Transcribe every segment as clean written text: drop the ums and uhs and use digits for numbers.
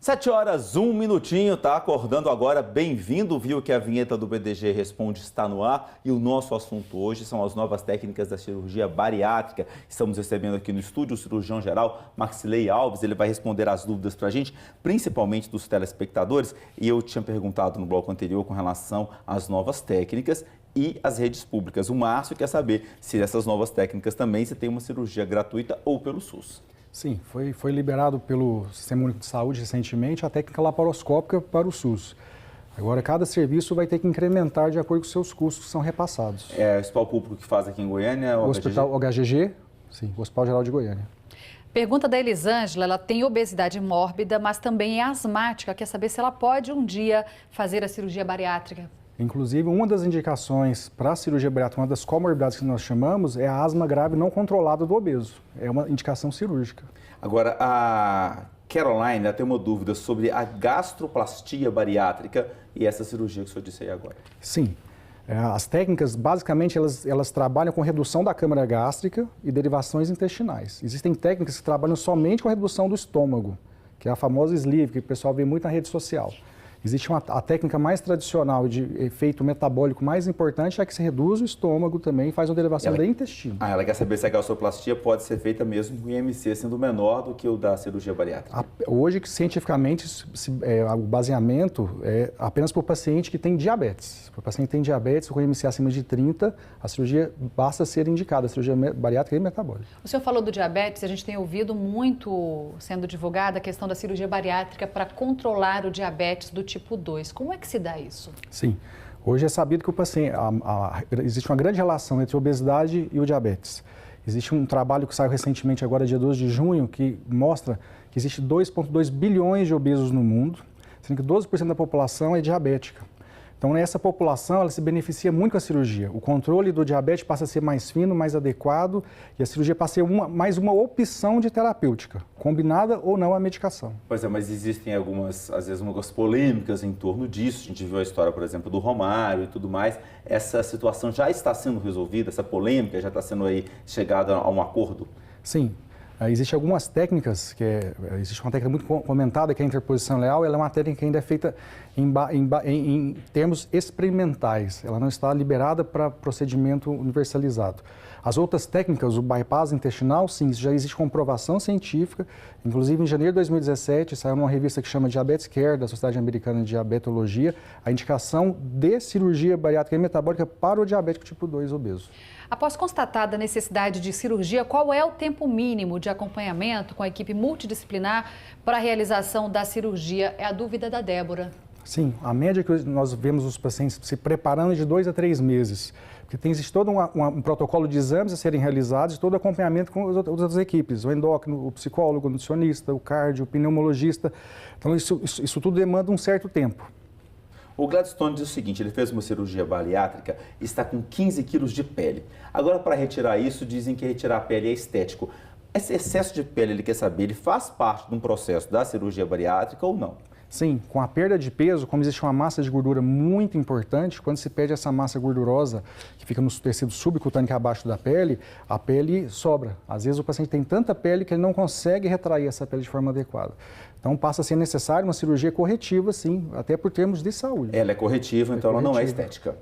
7 horas, 1 minutinho, tá acordando agora, bem-vindo, viu que a vinheta do BDG Responde está no ar e o nosso assunto hoje são as novas técnicas da cirurgia bariátrica. Estamos recebendo aqui no estúdio o cirurgião geral Maxilei Alves, ele vai responder as dúvidas pra gente, principalmente dos telespectadores, e eu tinha perguntado no bloco anterior com relação às novas técnicas e as redes públicas. O Márcio quer saber se essas novas técnicas também se tem uma cirurgia gratuita ou pelo SUS. Sim, foi liberado pelo Sistema Único de Saúde recentemente a técnica laparoscópica para o SUS. Agora, cada serviço vai ter que incrementar de acordo com os seus custos que são repassados. É o hospital público que faz aqui em Goiânia? O Hospital HGG, sim, o Hospital Geral de Goiânia. Pergunta da Elisângela, ela tem obesidade mórbida, mas também é asmática. Quer saber se ela pode um dia fazer a cirurgia bariátrica? Inclusive, uma das indicações para a cirurgia bariátrica, uma das comorbidades que nós chamamos, é a asma grave não controlada do obeso. É uma indicação cirúrgica. Agora, a Caroline tem uma dúvida sobre a gastroplastia bariátrica e essa cirurgia que o senhor disse aí agora. Sim. As técnicas, basicamente, elas trabalham com redução da câmara gástrica e derivações intestinais. Existem técnicas que trabalham somente com a redução do estômago, que é a famosa sleeve, que o pessoal vê muito na rede social. Existe a técnica mais tradicional de efeito metabólico mais importante é que se reduz o estômago também e faz uma derivação do intestino. Ela quer saber se a gastroplastia pode ser feita mesmo com o IMC sendo menor do que o da cirurgia bariátrica. Hoje, cientificamente, o baseamento é apenas para o paciente que tem diabetes. Para o paciente que tem diabetes com IMC acima de 30, a cirurgia basta ser indicada, a cirurgia bariátrica e metabólica. O senhor falou do diabetes, a gente tem ouvido muito sendo divulgada a questão da cirurgia bariátrica para controlar o diabetes do tipo 2. Como é que se dá isso? Sim. Hoje é sabido que o paciente, existe uma grande relação entre a obesidade e o diabetes. Existe um trabalho que saiu recentemente, agora dia 12 de junho, que mostra que existe 2,2 bilhões de obesos no mundo, sendo que 12% da população é diabética. Então, essa população ela se beneficia muito com a cirurgia. O controle do diabetes passa a ser mais fino, mais adequado, e a cirurgia passa a ser mais uma opção de terapêutica, combinada ou não à medicação. Pois é, mas existem às vezes, algumas polêmicas em torno disso. A gente viu a história, por exemplo, do Romário e tudo mais. Essa situação já está sendo resolvida, essa polêmica já está sendo aí chegada a um acordo? Sim. Existem algumas técnicas, existe uma técnica muito comentada que é a interposição leal, ela é uma técnica que ainda é feita em termos experimentais, ela não está liberada para procedimento universalizado. As outras técnicas, o bypass intestinal, sim, já existe comprovação científica, inclusive em janeiro de 2017 saiu numa revista que chama Diabetes Care, da Sociedade Americana de Diabetologia, a indicação de cirurgia bariátrica e metabólica para o diabético tipo 2 obeso. Após constatada a necessidade de cirurgia, qual é o tempo mínimo de acompanhamento com a equipe multidisciplinar para a realização da cirurgia? É a dúvida da Débora. Sim, a média que nós vemos os pacientes se preparando é de 2 a 3 meses. Porque existe todo um protocolo de exames a serem realizados e todo o acompanhamento com as outras equipes, o endócrino, o psicólogo, o nutricionista, o cardio, o pneumologista. Então, isso tudo demanda um certo tempo. O Gladstone diz o seguinte, ele fez uma cirurgia bariátrica e está com 15 quilos de pele. Agora, para retirar isso, dizem que retirar a pele é estético. Esse excesso de pele, ele quer saber, ele faz parte de um processo da cirurgia bariátrica ou não? Sim, com a perda de peso, como existe uma massa de gordura muito importante, quando se perde essa massa gordurosa que fica no tecido subcutâneo, que é abaixo da pele, a pele sobra. Às vezes o paciente tem tanta pele que ele não consegue retrair essa pele de forma adequada. Então passa a ser necessário uma cirurgia corretiva, sim, até por termos de saúde. Ela é corretiva, então ela não é estética.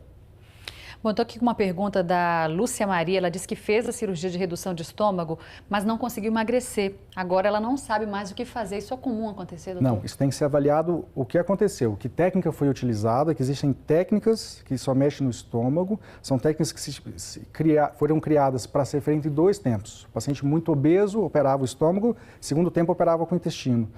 Bom, estou aqui com uma pergunta da Lúcia Maria. Ela disse que fez a cirurgia de redução de estômago, mas não conseguiu emagrecer. Agora ela não sabe mais o que fazer. Isso é comum acontecer, doutor? Não, isso tem que ser avaliado o que aconteceu, que técnica foi utilizada, que existem técnicas que só mexem no estômago, são técnicas que foram criadas para ser feita em 2 tempos. O paciente muito obeso operava o estômago, segundo tempo operava com o intestino.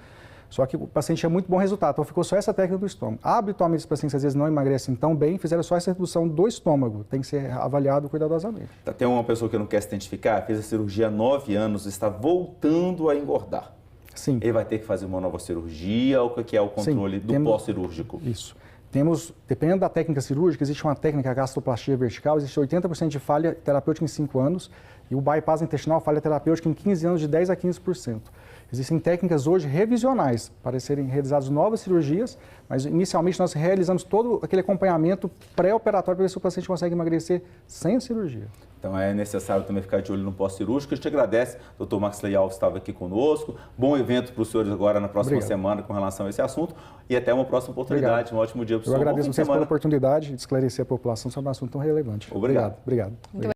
Só que o paciente tinha muito bom resultado, então ficou só essa técnica do estômago. Habitualmente, os pacientes às vezes não emagrecem tão bem, fizeram só essa redução do estômago. Tem que ser avaliado cuidadosamente. Tem uma pessoa que não quer se identificar, fez a cirurgia há 9 anos, está voltando a engordar. Sim. Ele vai ter que fazer uma nova cirurgia ou o que é o controle do pós-cirúrgico? Isso. Dependendo da técnica cirúrgica, existe uma técnica, a gastroplastia vertical, existe 80% de falha terapêutica em 5 anos e o bypass intestinal, falha terapêutica em 15 anos de 10 a 15%. Existem técnicas hoje revisionais para serem realizadas novas cirurgias, mas inicialmente nós realizamos todo aquele acompanhamento pré-operatório para ver se o paciente consegue emagrecer sem a cirurgia. Então é necessário também ficar de olho no pós-cirúrgico. A gente agradece, doutor Maxley Alves estava aqui conosco. Bom evento para os senhores agora na próxima semana com relação a esse assunto e até uma próxima oportunidade. Um ótimo dia para o senhor. Eu agradeço vocês pela oportunidade de esclarecer a população sobre um assunto tão relevante. Obrigado. Obrigado.